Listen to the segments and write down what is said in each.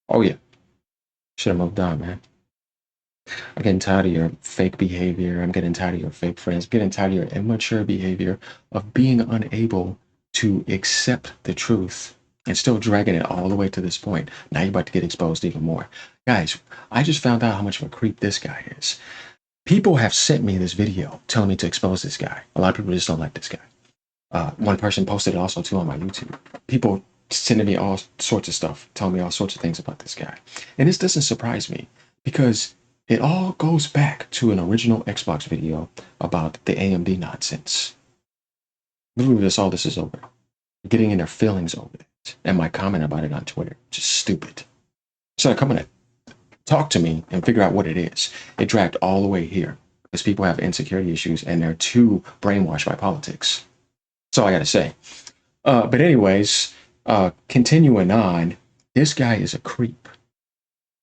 Oh yeah, should have moved on, man. I'm getting tired of your fake behavior. I'm getting tired of your fake friends. I'm getting tired of your immature behavior of being unable to accept the truth and still dragging it all the way to this point. Now you're about to get exposed even more. Guys, I just found out how much of a creep this guy is. People have sent me this video telling me to expose this guy. A lot of people just don't like this guy. One person posted it also too on my YouTube. People sending me all sorts of stuff, telling me all sorts of things about this guy. And this doesn't surprise me because it all goes back to an original Xbox video about the AMD nonsense. Literally, that's all this is over. Getting in their feelings over it. And my comment about it on Twitter. Just stupid. So coming to talk to me and figure out what it is. It dragged all the way here because people have insecurity issues and they're too brainwashed by politics. That's all I got to say. But anyways, continuing on, this guy is a creep.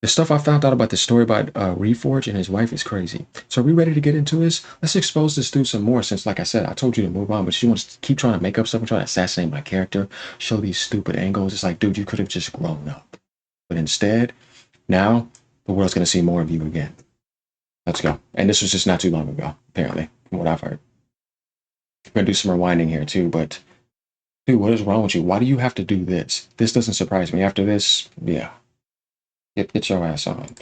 The stuff I found out about the story about Reforge and his wife is crazy. So are we ready to get into this? Let's expose this dude some more since, like I said, I told you to move on, but she wants to keep trying to make up stuff and try to assassinate my character, show these stupid angles. It's like, dude, you could have just grown up. But instead, now the world's going to see more of you again. Let's go. And this was just not too long ago, apparently, from what I've heard. I'm going to do some rewinding here too, but dude, what is wrong with you? Why do you have to do this? This doesn't surprise me. After this, yeah. Get your ass on.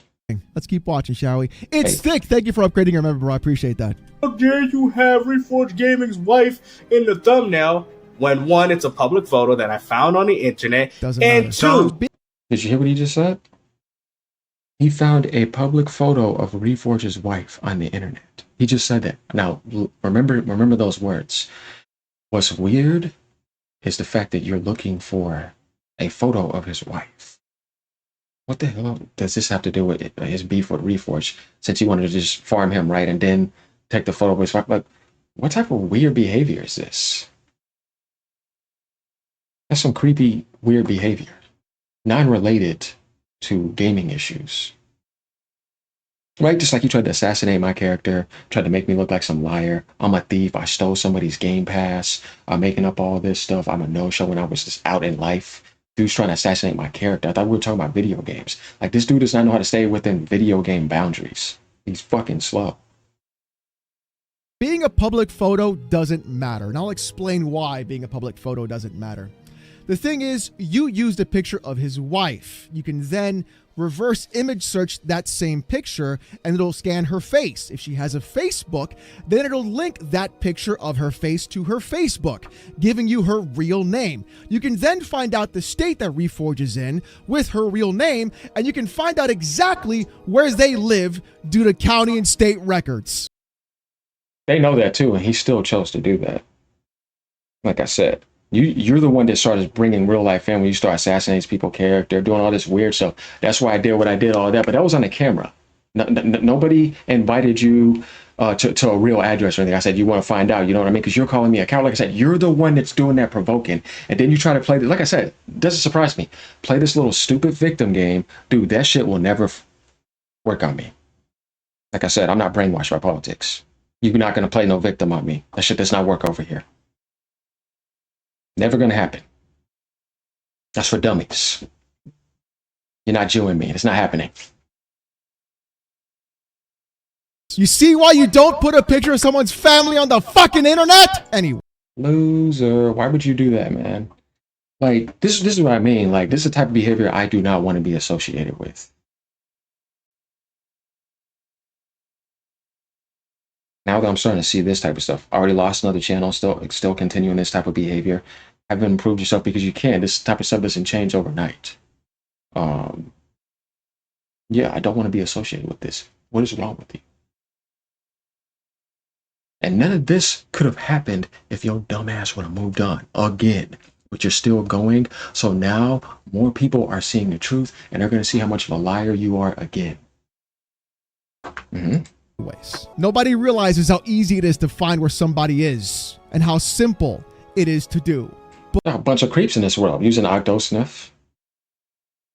Let's keep watching, shall we? It's thick. Thank you for upgrading your member, bro. I appreciate that. How dare you have Reforge Gaming's wife in the thumbnail when one, it's a public photo that I found on the internet, and two, did you hear what he just said? He found a public photo of Reforge's wife on the internet. He just said that. Now, remember those words. What's weird is the fact that you're looking for a photo of his wife. What the hell does this have to do with his beef with Reforge? Since he wanted to just farm him, right, and then take the photo of his wife. Like, what type of weird behavior is this? That's some creepy, weird behavior. Non-related to gaming issues. Right? Just like you tried to assassinate my character, tried to make me look like some liar. I'm a thief. I stole somebody's Game Pass. I'm making up all this stuff. I'm a no-show when I was just out in life. Dude's trying to assassinate my character. I thought we were talking about video games. Like, this dude does not know how to stay within video game boundaries. He's fucking slow. Being a public photo doesn't matter. And I'll explain why being a public photo doesn't matter. The thing is, you used a picture of his wife. You can then reverse image search that same picture and it'll scan her face. If she has a Facebook, then it'll link that picture of her face to her Facebook, giving you her real name. You can then find out the state that Reforge is in with her real name, and you can find out exactly where they live due to county and state records. They know that too, and he still chose to do that. Like I said, you're the one that started bringing real life in when you start assassinating people's character, doing all this weird stuff. That's why I did what I did, all that. But that was on the camera. Nobody invited you to a real address or anything. I said, you want to find out, you know what I mean? Because you're calling me a coward. Like I said, you're the one that's doing that provoking. And then you try to play, like I said, doesn't surprise me. Play this little stupid victim game. Dude, that shit will never work on me. Like I said, I'm not brainwashed by politics. You're not going to play no victim on me. That shit does not work over here. Never going to happen. That's for dummies. You're not Jewing me. It's not happening. You see why you don't put a picture of someone's family on the fucking internet? Anyway. Loser. Why would you do that, man? Like, this is what I mean. Like, this is the type of behavior I do not want to be associated with. Now that I'm starting to see this type of stuff, I already lost another channel, still continuing this type of behavior. Haven't improved yourself because you can. This type of stuff doesn't change overnight. Yeah, I don't want to be associated with this. What is wrong with you? And none of this could have happened if your dumbass would have moved on again. But you're still going. So now more people are seeing the truth and they're going to see how much of a liar you are again. Nobody realizes how easy it is to find where somebody is and how simple it is to do. A bunch of creeps in this world using OctoSniff,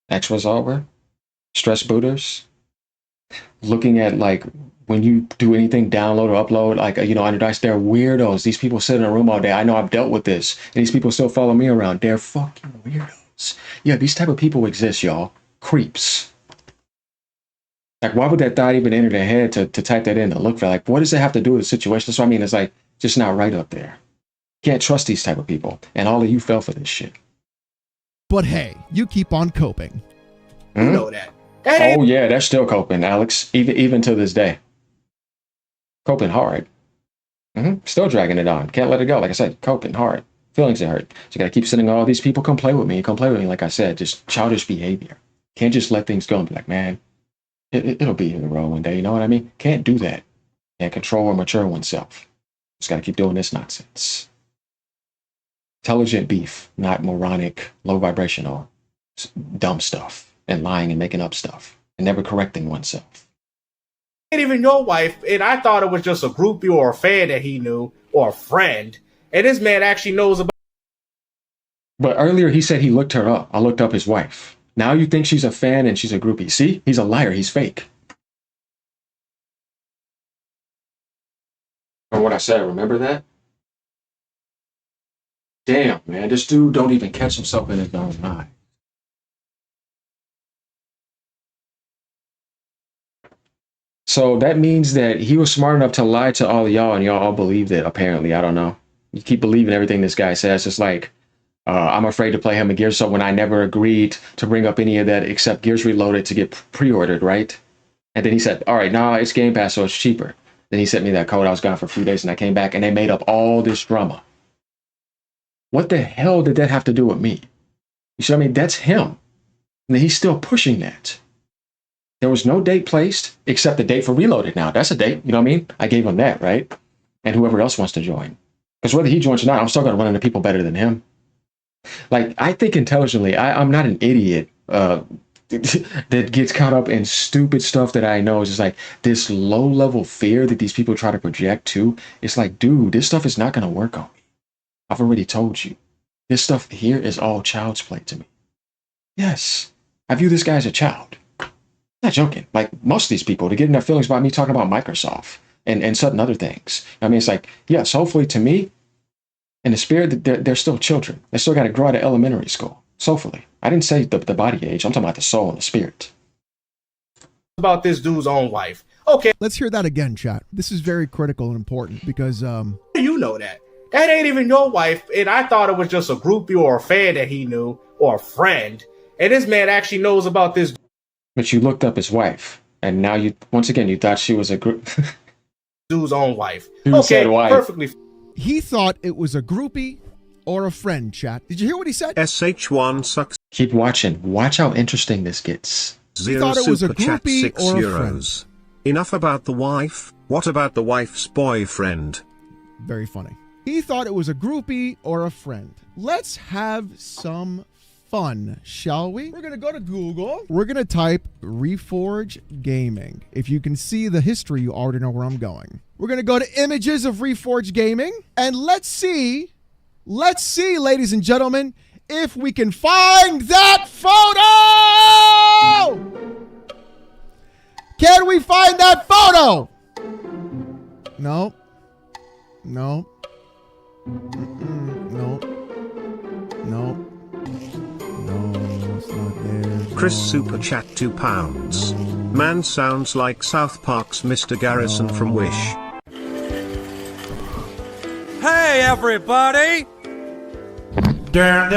X-Resolver, stress booters, looking at like when you do anything download or upload, like, you know, on your device, they're weirdos. These people sit in a room all day. I know I've dealt with this. And these people still follow me around. They're fucking weirdos. Yeah, these type of people exist, y'all. creeps. Like, why would that thought even enter their head to type that in to look for? Like, what does it have to do with the situation? So I mean, it's like just not right up there. Can't trust these type of people, and all of you fell for this shit. But hey, you keep on coping. You know that. Oh yeah, they're still coping, Alex. Even to this day, coping hard. Still dragging it on. Can't let it go. Like I said, coping hard. Feelings are hurt. So you gotta keep sending all these people come play with me. Come play with me. Like I said, just childish behavior. Can't just let things go and be like, man, it'll be in the road one day. You know what I mean? Can't do that. Can't control or mature oneself. Just gotta keep doing this nonsense. Intelligent beef, not moronic, low vibrational, dumb stuff, and lying and making up stuff, and never correcting oneself. Ain't even your wife, and I thought it was just a groupie or a fan that he knew, or a friend. And this man actually knows about. But earlier he said he looked her up. I looked up his wife. Now you think she's a fan and she's a groupie. See? He's a liar. He's fake. Or what I said, remember that? Damn, man, this dude don't even catch himself in his own mind. So that means that he was smart enough to lie to all of y'all, and y'all all believed it, apparently. I don't know. You keep believing everything this guy says. It's like, I'm afraid to play him in Gears, so when I never agreed to bring up any of that except Gears Reloaded to get pre-ordered, right? And then he said, all right, nah, it's Game Pass, so it's cheaper. Then he sent me that code. I was gone for a few days, and I came back, and they made up all this drama. What the hell did that have to do with me? You see what I mean? That's him. And he's still pushing that. There was no date placed except the date for Reloaded now. That's a date. You know what I mean? I gave him that, right? And whoever else wants to join. Because whether he joins or not, I'm still going to run into people better than him. Like, I think intelligently. I'm not an idiot that gets caught up in stupid stuff that I know is just like this low-level fear that these people try to project too. It's like, dude, this stuff is not going to work on me. I've already told you. This stuff here is all child's play to me. Yes, I view this guy as a child. I'm not joking. Like most of these people, to get in their feelings about me talking about Microsoft and certain other things. I mean, it's like, yes, hopefully to me, in the spirit, they're still children. They still got to grow out of elementary school. Soulfully. I didn't say the body age. I'm talking about the soul and the spirit. About this dude's own wife. Okay. Let's hear that again, chat. This is very critical and important because You know that. That ain't even your wife, and I thought it was just a groupie or a fan that he knew, or a friend. And this man actually knows about this. But you looked up his wife, and now you, once again, you thought she was a group. Dude's own wife. Dude said wife. Perfectly. he thought it was a groupie or a friend, chat. Did you hear what he said? SH1 sucks. Keep watching. Watch how interesting this gets. Zero thought it was a super chat, groupie 6 or a euros. Enough about the wife. What about the wife's boyfriend? Very funny. He thought it was a groupie or a friend. Let's have some fun, shall we? We're going to go to Google. We're going to type Reforge Gaming. If you can see the history, you already know where I'm going. We're going to go to images of Reforge Gaming. And let's see, ladies and gentlemen, if we can find that photo! Can we find that photo? No. No. No. No. No, it's not there. Chris No. super chat £2. Man sounds like South Park's Mr. Garrison from Wish. Hey, everybody! Guess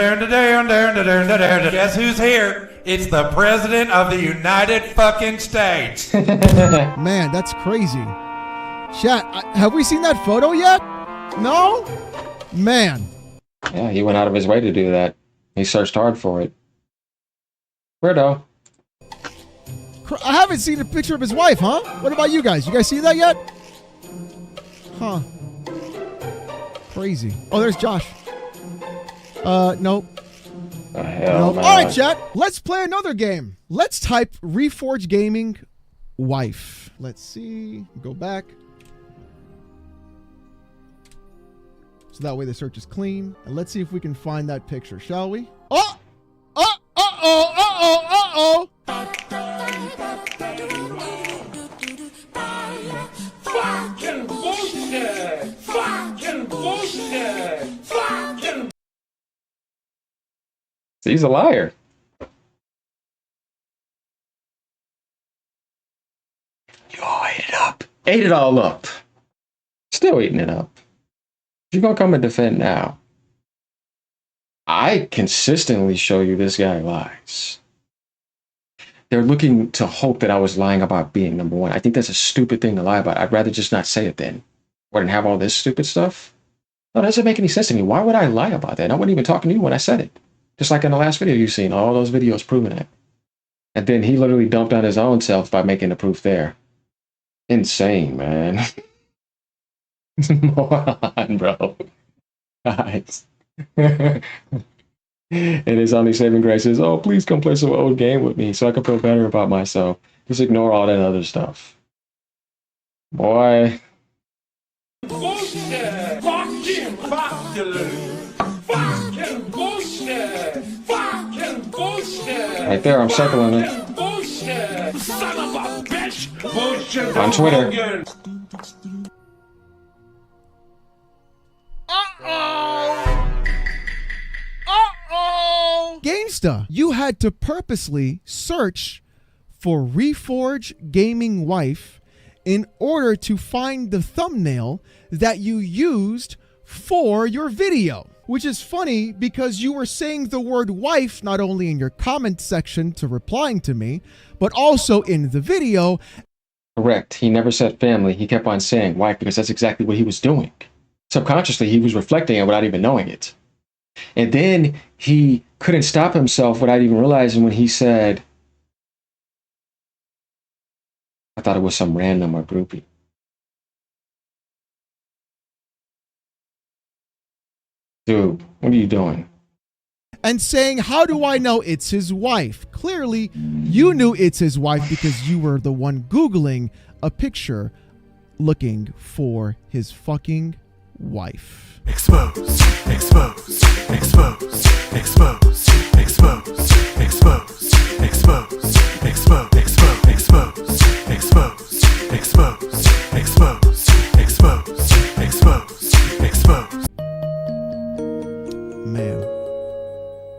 who's here? It's the President of the United fucking States. Man, that's crazy. Chat, have we seen that photo yet? No? Man. Yeah, he went out of his way to do that. He searched hard for it. Weirdo. I haven't seen a picture of his wife, huh? What about you guys? You guys see that yet? Huh. Crazy. Oh, there's Josh. Nope. The hell, Nope. man. All right, chat. Let's play another game. Let's type Reforge Gaming wife. Let's see. Go back. So that way the search is clean. And let's see if we can find that picture, shall we? Oh! Uh-oh! Fucking bullshit! Fucking bullshit! Fucking. He's a liar. Ate it all up. Still eating it up. You're gonna come and defend now. I consistently show you this guy lies. They're looking to hope that I was lying about being number one. I think that's a stupid thing to lie about. I'd rather just not say it then. Or have all this stupid stuff. No, that doesn't make any sense to me. Why would I lie about that? I wasn't even talking to you when I said it. Just like in the last video you've seen, all those videos proving it. And then he literally dumped on his own self by making the proof there. Insane, man. Moron, bro. Guys. And his only saving grace is, oh, please come play some old game with me so I can feel better about myself. Just ignore all that other stuff. Boy. Bullshit! Fucking popular! Fucking bullshit! Fucking bullshit! Right there, I'm circling it. Bullshit! Son of a bitch! Bullshit! On Twitter. Gamestuh, you had to purposely search for Reforge Gaming Wife in order to find the thumbnail that you used for your video. Which is funny because you were saying the word wife not only in your comment section to replying to me, but also in the video. Correct. He never said family. He kept on saying wife because that's exactly what he was doing. Subconsciously, he was reflecting it without even knowing it. And then he couldn't stop himself without even realizing when he said, I thought it was some random or groupie. Dude, what are you doing? And saying, how do I know it's his wife? Clearly, you knew it's his wife because you were the one Googling a picture looking for his fucking wife. Expose, expose, expose, expose, expose, expose, expose, expose, expose, expose, expose, expose, expose, expose, expose. Man.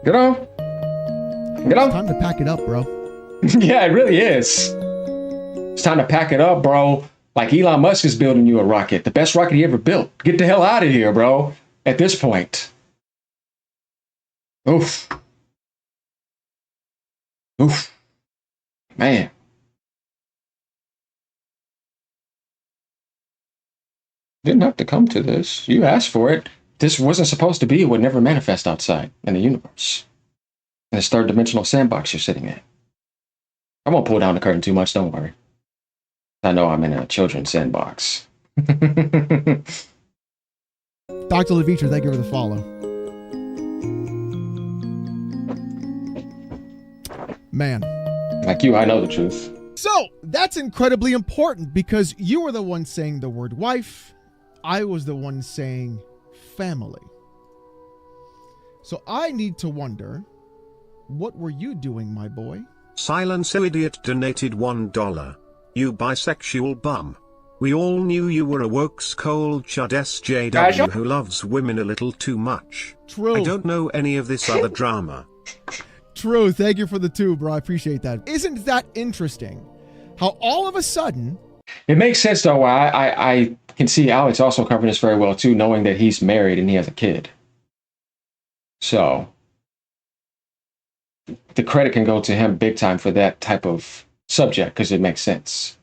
Get on. Get on. Time to pack it up, bro. Yeah, it really is. It's time to pack it up, bro. Like Elon Musk is building you a rocket. The best rocket he ever built. Get the hell out of here, bro. At this point. Oof. Oof. Man. Didn't have to come to this. You asked for it. This wasn't supposed to be. It would never manifest outside in the universe. In this third dimensional sandbox you're sitting in. I won't pull down the curtain too much, don't worry. I know I'm in a children's sandbox. Dr. Levitra, thank you for the follow. Man. Like you, I know the truth. So, that's incredibly important because you were the one saying the word wife. I was the one saying family. So I need to wonder, what were you doing, my boy? Silence Idiot donated $1. You bisexual bum. We all knew you were a woke cold chud SJW who loves women a little too much. True. I don't know any of this other drama. True. Thank you for the 2, bro. I appreciate that. Isn't that interesting? How all of a sudden... It makes sense, though. I can see Alex also covering this very well, too, knowing that he's married and he has a kid. So, the credit can go to him big time for that type of subject, because it makes sense.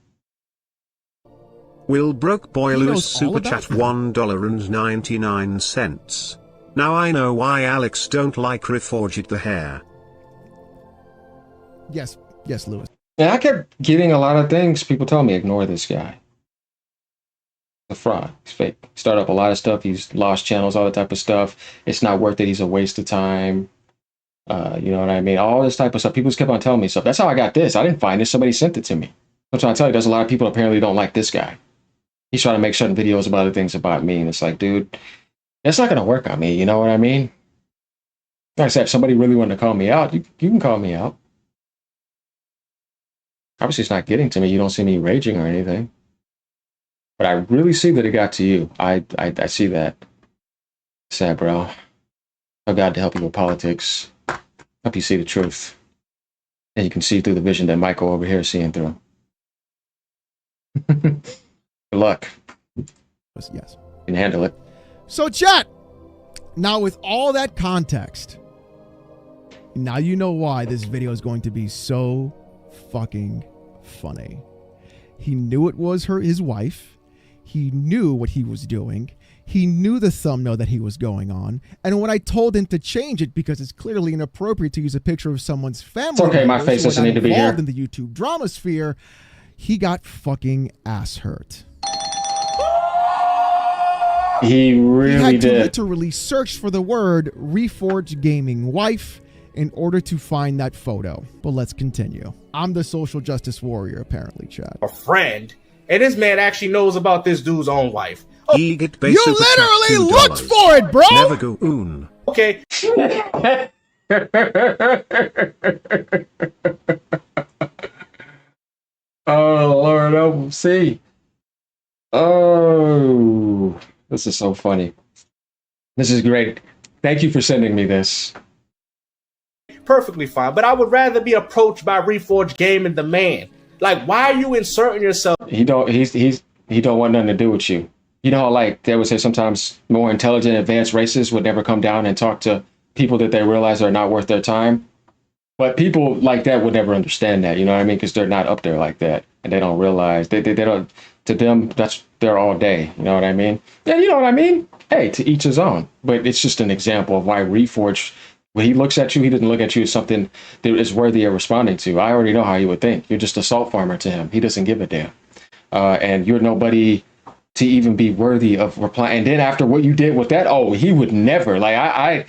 Will Broke Boy He Lewis knows all super about chat that. $1.99. Now I know why Alex don't like Reforged the hair. Yes, Lewis. And I kept getting a lot of things. People tell me, ignore this guy. A fraud. He's fake. Start up a lot of stuff. He's lost channels, all that type of stuff. It's not worth it. He's a waste of time. You know what I mean? All this type of stuff. People just kept on telling me stuff. That's how I got this. I didn't find this. Somebody sent it to me. I'm trying to tell you, there's a lot of people apparently don't like this guy. He's trying to make certain videos about other things about me. And it's like, dude, that's not going to work on me. You know what I mean? Like I said, if somebody really wanted to call me out, you can call me out. Obviously, it's not getting to me. You don't see me raging or anything. But I really see that it got to you. I see that. Sad, bro. Oh, God, to help you with politics. Help you see the truth. And you can see through the vision that Michael over here is seeing through. Good luck. Yes. You can handle it. So, chat. Now, with all that context, now you know why this video is going to be so fucking funny. He knew it was his wife. He knew what he was doing. He knew the thumbnail that he was going on. And when I told him to change it because it's clearly inappropriate to use a picture of someone's family, It's okay, my face doesn't need to be here. In the YouTube drama sphere, he got fucking ass hurt. He really He had to did. literally search for the word Reforged Gaming Wife in order to find that photo. But let's continue. I'm the social justice warrior, apparently, Chad. A friend, and this man actually knows about this dude's own wife. You You literally looked for it, bro! Never go oon. Okay, Oh, Lord, see. Oh, this is so funny. This is great. Thank you for sending me this. perfectly fine. But I would rather be approached by Reforged Gaming, the man. Like, why are you inserting yourself? He don't want nothing to do with you. You know, like they would say sometimes more intelligent, advanced races would never come down and talk to people that they realize are not worth their time. But people like that would never understand that, you know what I mean? Because they're not up there like that, and they don't realize they don't. To them, that's they're all day. You know what I mean? Yeah, you know what I mean. Hey, to each his own. But it's just an example of why Reforge, when he looks at you, he doesn't look at you as something that is worthy of responding to. I already know how he would think. You're just a salt farmer to him. He doesn't give a damn, and you're nobody to even be worthy of replying. And then after what you did with that, oh, he would never. Like I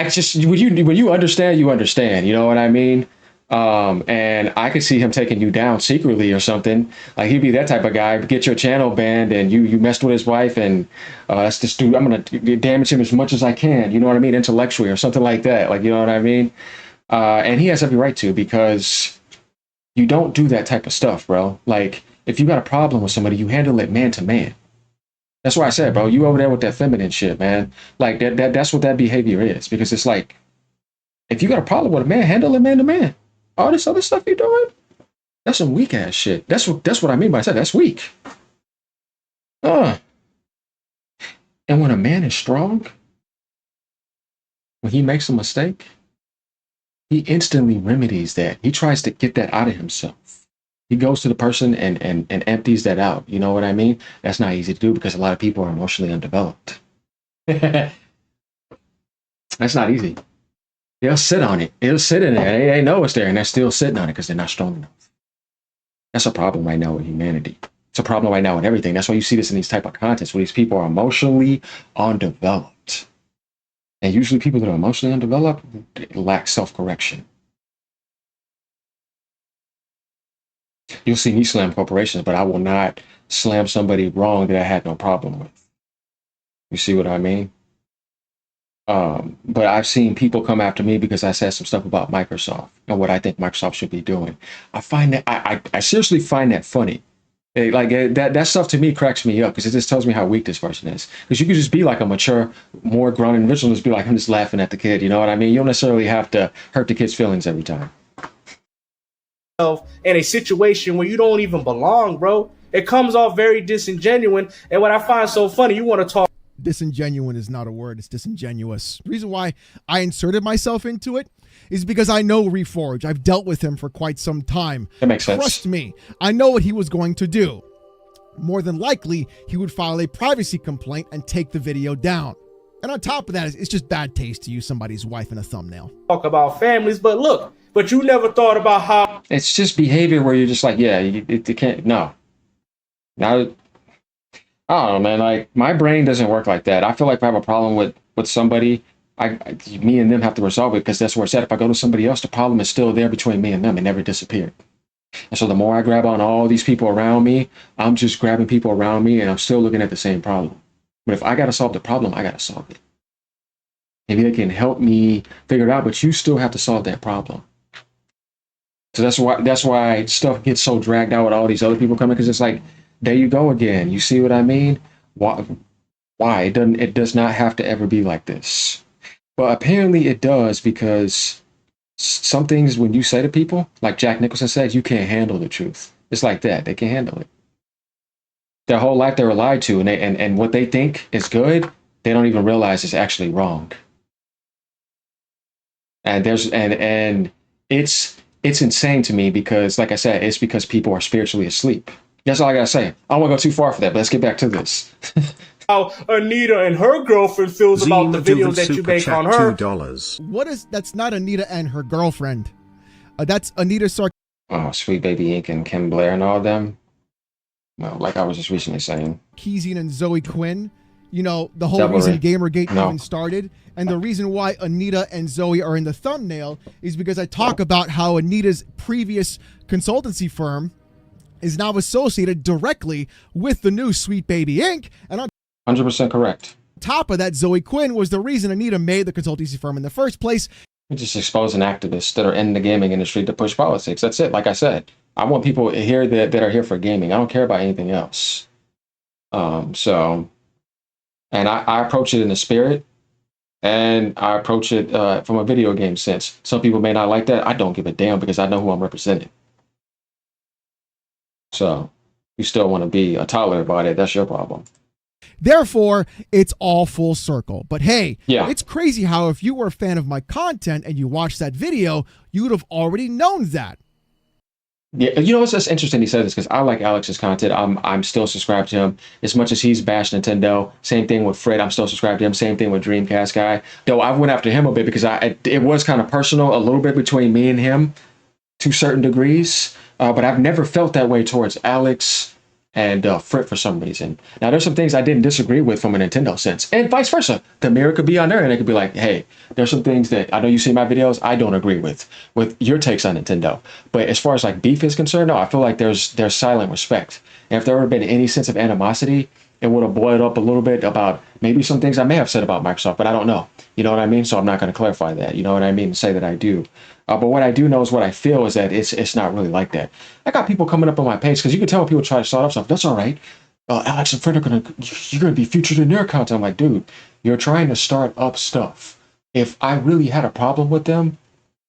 just when you understand, you understand. You know what I mean? And I could see him taking you down secretly or something. Like he'd be that type of guy. Get your channel banned, and you messed with his wife, and that's this dude. I'm gonna damage him as much as I can. You know what I mean? Intellectually or something like that. Like you know what I mean? And he has every right to, because you don't do that type of stuff, bro. Like if you got a problem with somebody, you handle it man to man. That's why I said, bro, you over there with that feminine shit, man. Like that's what that behavior is. Because it's like, if you got a problem with a man, handle it man to man. All this other stuff you're doing, that's some weak ass shit. That's what I mean by that. That's weak. And when a man is strong, when he makes a mistake, he instantly remedies that. He tries to get that out of himself. He goes to the person and empties that out. You know what I mean? That's not easy to do because a lot of people are emotionally undeveloped. That's not easy. They'll sit on it. It'll sit in there. They know it's there, and they're still sitting on it because they're not strong enough. That's a problem right now with humanity. It's a problem right now with everything. That's why you see this in these type of contents where these people are emotionally undeveloped. And usually people that are emotionally undeveloped lack self-correction. You'll see me slam corporations, but I will not slam somebody wrong that I had no problem with. You see what I mean? But I've seen people come after me because I said some stuff about Microsoft and what I think Microsoft should be doing. I find that I seriously find that funny. That stuff to me cracks me up because it just tells me how weak this person is. Because you could just be like a mature, more grown individual and just be like, I'm just laughing at the kid. You know what I mean? You don't necessarily have to hurt the kid's feelings every time. In a situation where you don't even belong, bro. It comes off very disingenuous. And what I find so funny, you want to talk. Disingenuine is not a word. It's disingenuous. The reason why I inserted myself into it is because I know Reforge. I've dealt with him for quite some time. That makes sense. Trust me, I know what he was going to do. More than likely, he would file a privacy complaint and take the video down. And on top of that, it's just bad taste to use somebody's wife in a thumbnail. Talk about families, but look, but you never thought about how It's just behavior where you're just like, yeah, it can't, no. Now, I don't know, man. Like my brain doesn't work like that. I feel like if I have a problem with somebody, me and them have to resolve it because that's where it's at. If I go to somebody else, the problem is still there between me and them. It never disappeared. And so the more I grab on all these people around me, I'm just grabbing people around me and I'm still looking at the same problem. But if I got to solve the problem, I got to solve it. Maybe they can help me figure it out, but you still have to solve that problem. So that's why stuff gets so dragged out with all these other people coming, because it's like, there you go again. You see what I mean? Why? It does not have to ever be like this. But apparently it does, because some things when you say to people, like Jack Nicholson said, you can't handle the truth. It's like that. They can't handle it. Their whole life they were lied to, and and what they think is good, they don't even realize is actually wrong. And it's insane to me because, like I said, it's because people are spiritually asleep. That's all I gotta say. I don't want to go too far for that, but let's get back to this. How Anita and her girlfriend feels about the videos that you make on her. $2. What is that's not Anita and her girlfriend. That's Anita Oh, Sweet Baby Ink and Kim Blair and all of them. Well, like I was just recently saying. Sarkeesian and Zoe Quinn. You know, the whole Devilry. reason Gamergate No. even started. And the reason why Anita and Zoe are in the thumbnail is because I talk about how Anita's previous consultancy firm is now associated directly with the new Sweet Baby Inc. And on 100% correct. top of that, Zoe Quinn was the reason Anita made the consultancy firm in the first place. We're just exposing activists that are in the gaming industry to push politics. That's it. Like I said, I want people here that are here for gaming. I don't care about anything else. And I approach it in the spirit, and I approach it from a video game sense. Some people may not like that. I don't give a damn because I know who I'm representing. So, you still want to be a tolerant about it, that's your problem. Therefore, it's all full circle. But hey, Yeah. it's crazy how if you were a fan of my content and you watched that video, you would have already known that. Yeah, you know, it's just interesting he said this because I like Alex's content. I'm still subscribed to him as much as he's bashed Nintendo. Same thing with Fred. I'm still subscribed to him. Same thing with Dreamcast guy. Though I went after him a bit because it was kind of personal a little bit between me and him to certain degrees. But I've never felt that way towards Alex and Fred for some reason. Now, there's some things I didn't disagree with from a Nintendo sense, and vice versa. The mirror could be on there, and it could be like, hey, there's some things that I know you see my videos, I don't agree with your takes on Nintendo. But as far as like beef is concerned, no, I feel like there's silent respect. And if there would have been any sense of animosity, it would have boiled up a little bit about maybe some things I may have said about Microsoft, but I don't know. You know what I mean? So I'm not going to clarify that. You know what I mean? And say that I do. But what I do know is what I feel is that it's not really like that. I got people coming up on my page because you can tell when people try to start up stuff. That's all right. Alex and Fred you're gonna be featured in their content. I'm like, dude, you're trying to start up stuff. If I really had a problem with them,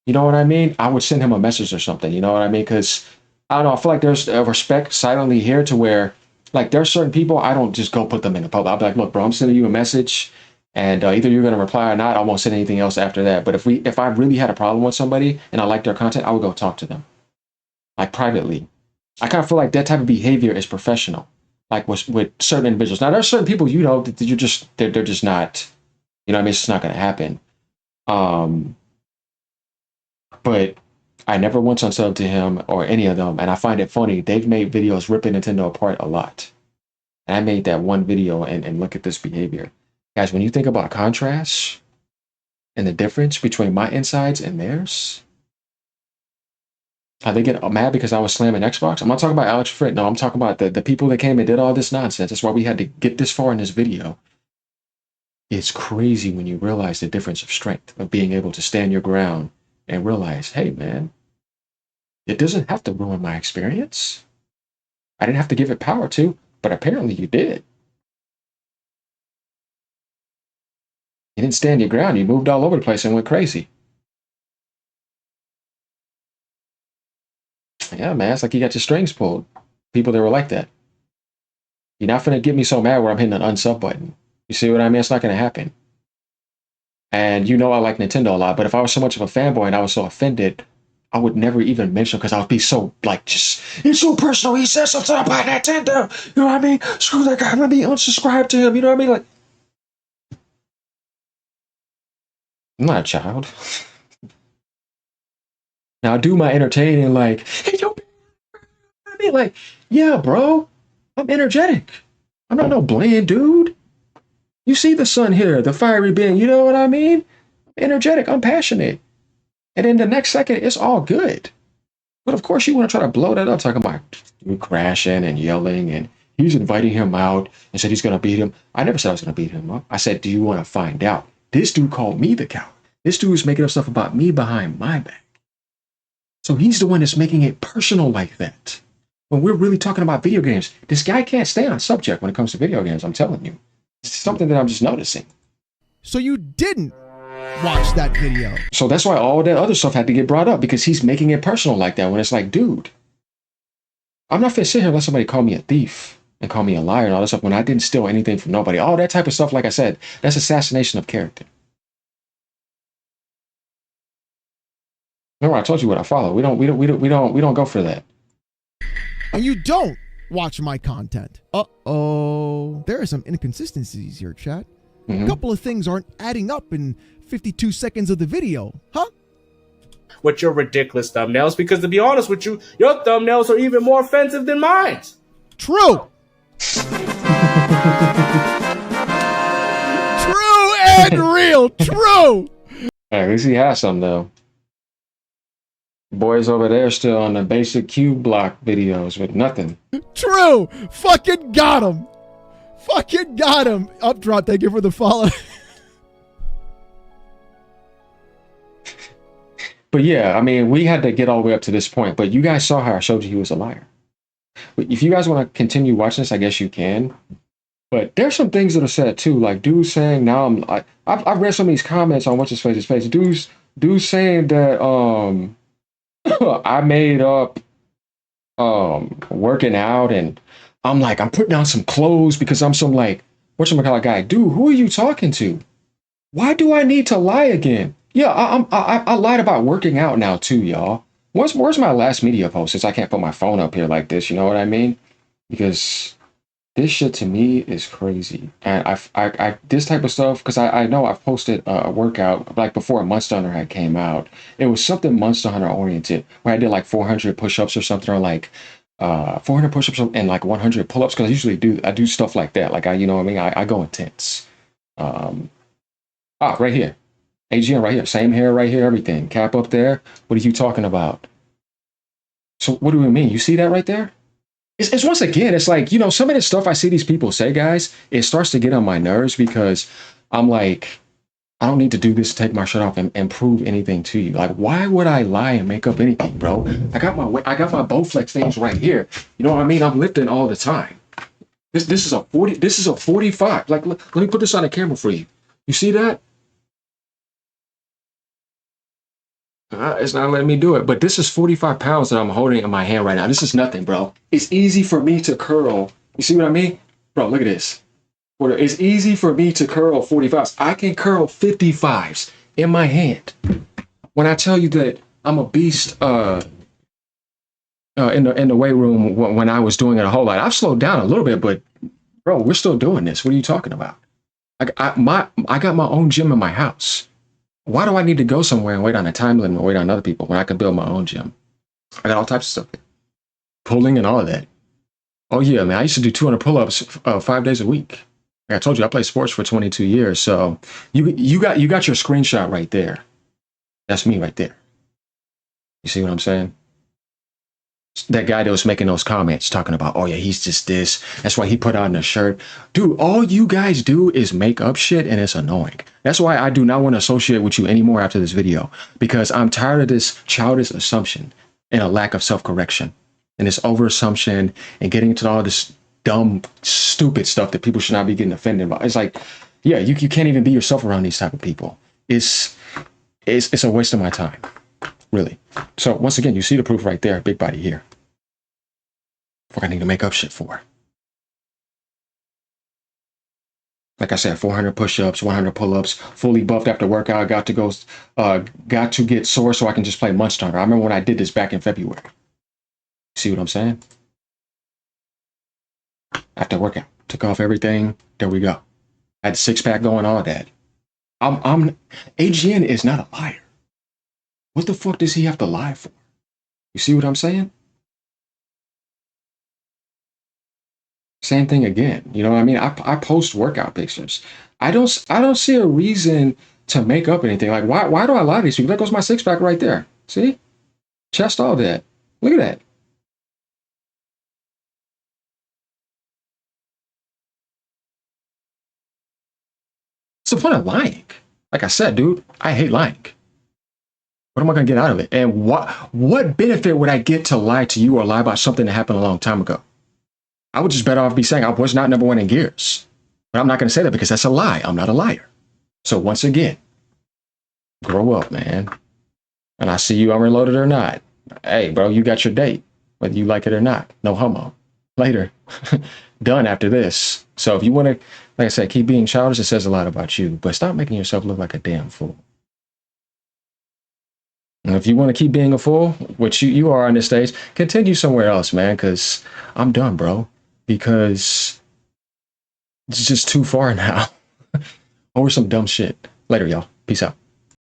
you know what I mean? I would send him a message or something. You know what I mean? Because I don't know. I feel like there's a respect silently here to where like there's certain people I don't just go put them in the public. I'll be like, look, bro, I'm sending you a message. And either you're going to reply or not. I won't send anything else after that. But if I really had a problem with somebody and I like their content, I would go talk to them, like privately. I kind of feel like that type of behavior is professional, like with certain individuals. Now there's certain people that they're just not, you know what I mean? It's just not going to happen. But I never once unsubbed to him or any of them, and I find it funny. They've made videos ripping Nintendo apart a lot. And I made that one video and look at this behavior. Guys, when you think about contrast and the difference between my insides and theirs, how they get mad because I was slamming Xbox. I'm not talking about Alex Fritz. No, I'm talking about the people that came and did all this nonsense. That's why we had to get this far in this video. It's crazy when you realize the difference of strength, of being able to stand your ground and realize, hey, man, it doesn't have to ruin my experience. I didn't have to give it power to, but apparently you did. You didn't stand your ground. You moved all over the place and went crazy. Yeah, man, it's like you got your strings pulled. People that were like that. You're not going to get me so mad where I'm hitting an unsub button. You see what I mean? It's not going to happen. And you know I like Nintendo a lot, but if I was so much of a fanboy and I was so offended, I would never even mention because I would be so, like, just, it's so personal. He says something about Nintendo. You know what I mean? Screw that guy. I'm going to be unsubscribed to him. You know what I mean? Like, I'm not a child. Now I do my entertaining like, hey, yo, I mean, like, yeah, bro, I'm energetic. I'm not no bland dude. You see the sun here, the fiery being, you know what I mean? I'm energetic, I'm passionate. And then the next second, it's all good. But of course you want to try to blow that up, talking about you crashing and yelling, and he's inviting him out and said he's going to beat him. I never said I was going to beat him up. I said, do you want to find out? This dude called me the coward. This dude is making up stuff about me behind my back. So he's the one that's making it personal like that. When we're really talking about video games, this guy can't stay on subject when it comes to video games, I'm telling you. It's something that I'm just noticing. So you didn't watch that video. So that's why all that other stuff had to get brought up, because he's making it personal like that when it's like, dude, I'm not finna sit here and let somebody call me a thief and call me a liar and all this stuff when I didn't steal anything from nobody. All that type of stuff, like I said, that's assassination of character. Remember, I told you what I follow. We don't go for that. And you don't watch my content. Uh-oh. There are some inconsistencies here, chat. A couple of things aren't adding up in 52 seconds of the video, huh? With your ridiculous thumbnails, because to be honest with you, your thumbnails are even more offensive than mine. True. True and real. True. At least he has some, though. Boys over there still on the basic cube block videos with nothing. True. Fucking got him. Fucking got him. Updrop, thank you for the follow. But yeah, I mean, we had to get all the way up to this point. But you guys saw how I showed you he was a liar. But if you guys want to continue watching this, I guess you can. But there's some things that are said too, like dudes saying now I've read some of these comments on what's his face. Dudes saying that I made up working out, and I'm like, I'm putting on some clothes because I'm some like whatchamacallit guy. Dude, who are you talking to? Why do I need to lie again? Yeah, I lied about working out now too, y'all. Where's my last media post? Since I can't put my phone up here like this, you know what I mean? Because this shit to me is crazy. And I this type of stuff, because I know I've posted a workout like before Monster Hunter had came out. It was something Monster Hunter oriented where I did like 400 push-ups or something, or like 400 push-ups and like 100 pull-ups, because I usually do stuff like that. Like you know what I mean? I go intense. Right here. AGN right here. Same hair right here, everything. Cap up there. What are you talking about? So what do we mean? You see that right there? It's once again, it's like, you know, some of the stuff I see these people say, guys, it starts to get on my nerves because I'm like, I don't need to do this to take my shirt off and prove anything to you. Like, why would I lie and make up anything, bro? I got my Bowflex things right here. You know what I mean? I'm lifting all the time. This is a 40. This is a 45. Like, let me put this on the camera for you. You see that? It's not letting me do it, but this is 45 pounds that I'm holding in my hand right now. This is nothing, bro. It's easy for me to curl. You see what I mean? Bro, look at this. It's easy for me to curl 45s. I can curl 55s in my hand. When I tell you that I'm a beast in the weight room when I was doing it a whole lot, I've slowed down a little bit, but bro, we're still doing this. What are you talking about? I got my own gym in my house. Why do I need to go somewhere and wait on a time limit and wait on other people when I can build my own gym? I got all types of stuff. Pulling and all of that. Oh yeah, man. I used to do 200 pull-ups 5 days a week. Like I told you, I played sports for 22 years. So you got your screenshot right there. That's me right there. You see what I'm saying? That guy that was making those comments talking about, oh yeah, he's just this. That's why he put on the shirt. Dude, all you guys do is make up shit and it's annoying. That's why I do not want to associate with you anymore after this video, because I'm tired of this childish assumption and a lack of self-correction and this over-assumption and getting into all this dumb, stupid stuff that people should not be getting offended by. It's like, yeah, you can't even be yourself around these type of people. It's a waste of my time. Really. So once again, you see the proof right there. Big body here. What I need to make up shit for. Like I said, 400 push-ups, 100 pull-ups, fully buffed after workout. Got to get sore so I can just play Monster Hunter. I remember when I did this back in February. See what I'm saying? After workout, took off everything. There we go. I had a six-pack going, all that. AGN is not a liar. What the fuck does he have to lie for? You see what I'm saying? Same thing again. You know what I mean? I post workout pictures. I don't see a reason to make up anything. Like, why do I lie to these people? That goes my six-pack right there. See? Chest, all that. Look at that. What's the point of lying? Like I said, dude, I hate lying. What am I going to get out of it? And what benefit would I get to lie to you or lie about something that happened a long time ago? I would just better off be saying I was not number one in Gears. But I'm not going to say that because that's a lie. I'm not a liar. So once again, grow up, man. And I see you on Reloaded or not. Hey, bro, you got your date, whether you like it or not. No homo. later. Done after this. So if you want to, like I said, keep being childish, it says a lot about you, but stop making yourself look like a damn fool. And if you want to keep being a fool, which you are on this stage, continue somewhere else, man, because I'm done, bro. Because it's just too far now. Over some dumb shit. Later, y'all. Peace out.